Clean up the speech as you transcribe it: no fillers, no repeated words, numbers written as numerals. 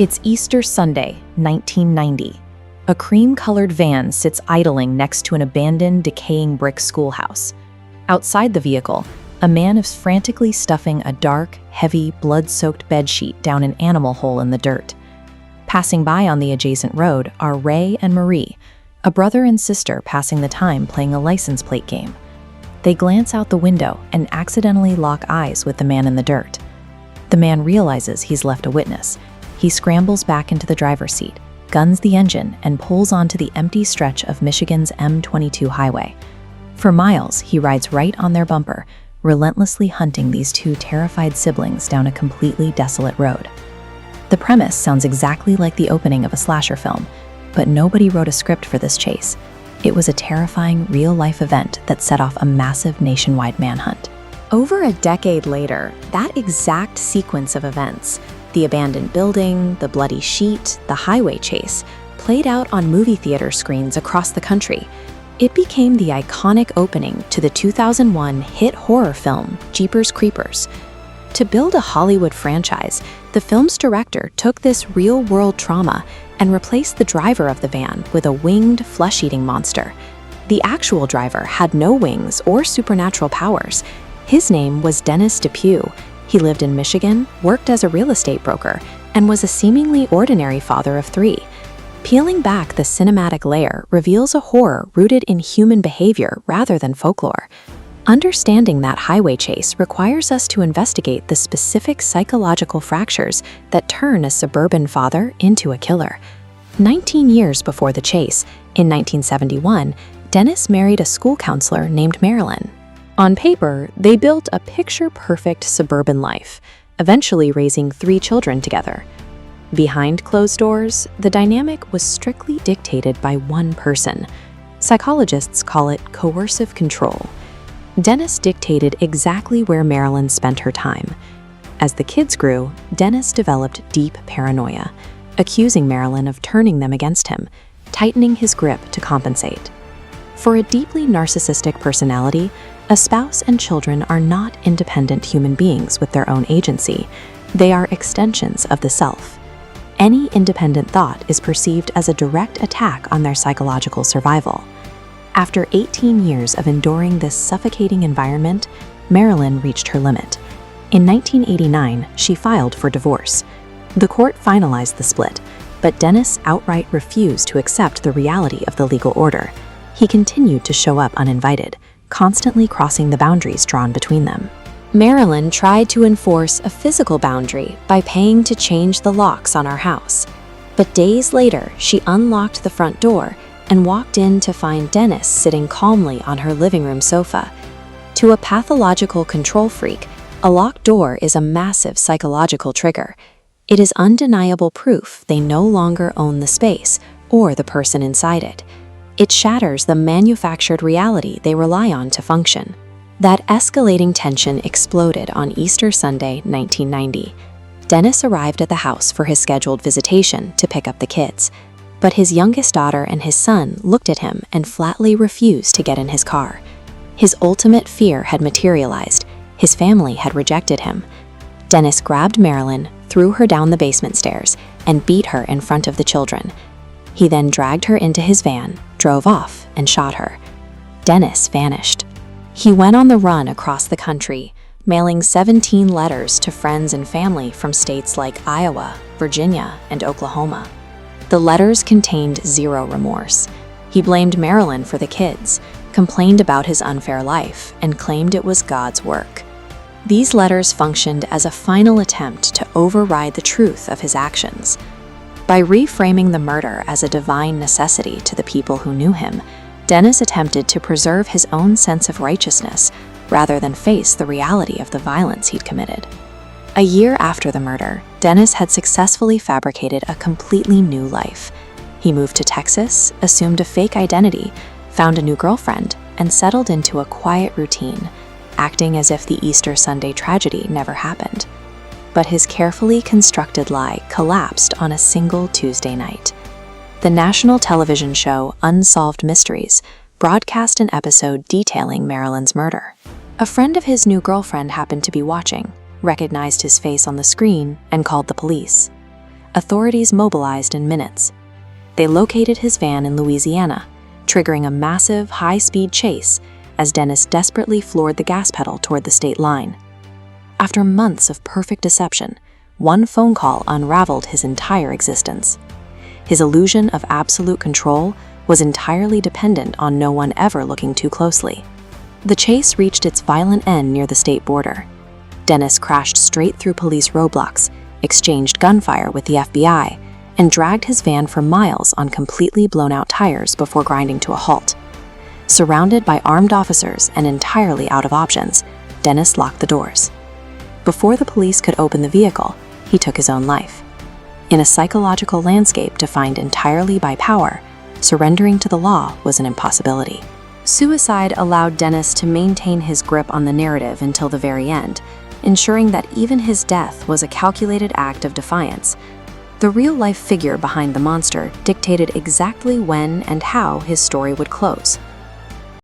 It's Easter Sunday, 1990. A cream-colored van sits idling next to an abandoned, decaying brick schoolhouse. Outside the vehicle, a man is frantically stuffing a dark, heavy, blood-soaked bedsheet down an animal hole in the dirt. Passing by on the adjacent road are Ray and Marie, a brother and sister passing the time playing a license plate game. They glance out the window and accidentally lock eyes with the man in the dirt. The man realizes he's left a witness. He scrambles back into the driver's seat, guns the engine, and pulls onto the empty stretch of Michigan's M22 highway. For miles, he rides right on their bumper, relentlessly hunting these two terrified siblings down a completely desolate road. The premise sounds exactly like the opening of a slasher film, but nobody wrote a script for this chase. It was a terrifying, real-life event that set off a massive nationwide manhunt. Over a decade later, that exact sequence of events, the abandoned building, the bloody sheet, the highway chase, played out on movie theater screens across the country. It became the iconic opening to the 2001 hit horror film, Jeepers Creepers. To build a Hollywood franchise, the film's director took this real-world trauma and replaced the driver of the van with a winged, flesh-eating monster. The actual driver had no wings or supernatural powers. His name was Dennis DePue. He lived in Michigan, worked as a real estate broker, and was a seemingly ordinary father of three. Peeling back the cinematic layer reveals a horror rooted in human behavior rather than folklore. Understanding that highway chase requires us to investigate the specific psychological fractures that turn a suburban father into a killer. 19 years before the chase, in 1971, Dennis married a school counselor named Marilyn. On paper, they built a picture-perfect suburban life, eventually raising 3 children together. Behind closed doors, the dynamic was strictly dictated by one person. Psychologists call it coercive control. Dennis dictated exactly where Marilyn spent her time. As the kids grew, Dennis developed deep paranoia, accusing Marilyn of turning them against him, tightening his grip to compensate. For a deeply narcissistic personality, a spouse and children are not independent human beings with their own agency. They are extensions of the self. Any independent thought is perceived as a direct attack on their psychological survival. After 18 years of enduring this suffocating environment, Marilyn reached her limit. In 1989, she filed for divorce. The court finalized the split, but Dennis outright refused to accept the reality of the legal order. He continued to show up uninvited, constantly crossing the boundaries drawn between them. Marilyn tried to enforce a physical boundary by paying to change the locks on our house. But days later, she unlocked the front door and walked in to find Dennis sitting calmly on her living room sofa. To a pathological control freak, a locked door is a massive psychological trigger. It is undeniable proof they no longer own the space or the person inside it. It shatters the manufactured reality they rely on to function. That escalating tension exploded on Easter Sunday, 1990. Dennis arrived at the house for his scheduled visitation to pick up the kids, but his youngest daughter and his son looked at him and flatly refused to get in his car. His ultimate fear had materialized. His family had rejected him. Dennis grabbed Marilyn, threw her down the basement stairs, and beat her in front of the children. He then dragged her into his van, drove off, and shot her. Dennis vanished. He went on the run across the country, mailing 17 letters to friends and family from states like Iowa, Virginia, and Oklahoma. The letters contained zero remorse. He blamed Marilyn for the kids, complained about his unfair life, and claimed it was God's work. These letters functioned as a final attempt to override the truth of his actions. By reframing the murder as a divine necessity to the people who knew him, Dennis attempted to preserve his own sense of righteousness rather than face the reality of the violence he'd committed. A year after the murder, Dennis had successfully fabricated a completely new life. He moved to Texas, assumed a fake identity, found a new girlfriend, and settled into a quiet routine, acting as if the Easter Sunday tragedy never happened. But his carefully constructed lie collapsed on a single Tuesday night. The national television show Unsolved Mysteries broadcast an episode detailing Marilyn's murder. A friend of his new girlfriend happened to be watching, recognized his face on the screen, and called the police. Authorities mobilized in minutes. They located his van in Louisiana, triggering a massive, high-speed chase as Dennis desperately floored the gas pedal toward the state line. After months of perfect deception, one phone call unraveled his entire existence. His illusion of absolute control was entirely dependent on no one ever looking too closely. The chase reached its violent end near the state border. Dennis crashed straight through police roadblocks, exchanged gunfire with the FBI, and dragged his van for miles on completely blown-out tires before grinding to a halt. Surrounded by armed officers and entirely out of options, Dennis locked the doors. Before the police could open the vehicle, he took his own life. In a psychological landscape defined entirely by power, surrendering to the law was an impossibility. Suicide allowed Dennis to maintain his grip on the narrative until the very end, ensuring that even his death was a calculated act of defiance. The real-life figure behind the monster dictated exactly when and how his story would close.